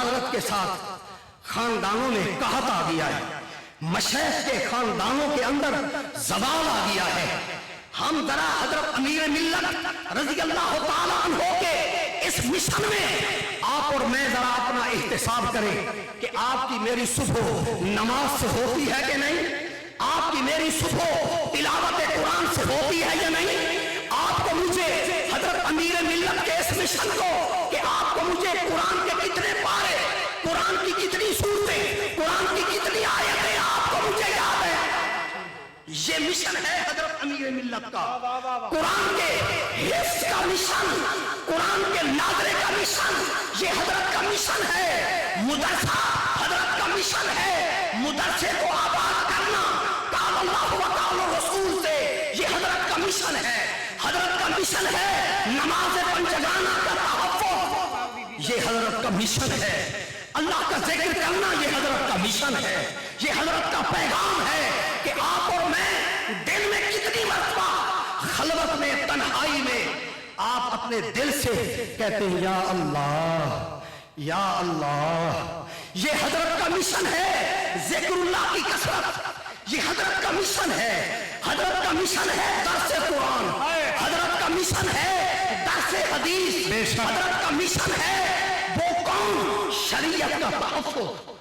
حضرت کے ساتھ خاندانوں میں قحط آ گیا ہے، مشائخ کے خاندانوں کے اندر زوال آ گیا ہے. ہم ذرا حضرت امیر ملت رضی اللہ تعالیٰ عنہ کے اس مشن میں آپ اور میں ذرا اپنا احتساب کریں کہ آپ کی میری صبح نماز سے ہوتی ہے کہ نہیں، آپ کی میری صبح تلاوت قرآن سے ہوتی ہے یا نہیں. آپ کو مجھے حضرت امیر ملت کے اس مشن کو کہ آپ کو مجھے قرآن کے کتنے پارے، قرآن کی کتنی سورتیں، قرآن کی کتنی آیتیں آپ کو مجھے یاد ہے، یہ مشن ہے حضرت امیر ملت کا. قرآن کے حفظ کا مشن، قرآن کے ناظرے کا مشن، یہ حضرت کا مشن ہے. مدرسہ حضرت کا مشن ہے، مدرسے کو آباد کرنا قال اللہ و قال رسول سے، یہ حضرت کا مشن ہے. حضرت کا مشن ہے نماز پنجگانہ کا تحفظ، یہ حضرت کا مشن ہے. اللہ کا ذکر کرنا یہ حضرت کا مشن ہے، یہ حضرت کا پیغام ہے کہ آپ اور میں دن میں کتنی مرتبہ خلوت میں، تنہائی میں آپ اپنے دل سے کہتے ہیں یا اللہ یا اللہ. یہ حضرت کا مشن ہے ذکر اللہ کی کثرت، یہ حضرت کا مشن ہے. حضرت کا مشن ہے درس قرآن، حضرت کا مشن ہے درس حدیث، حضرت کا مشن ہے وہ قوم شریعت کا تحفظ.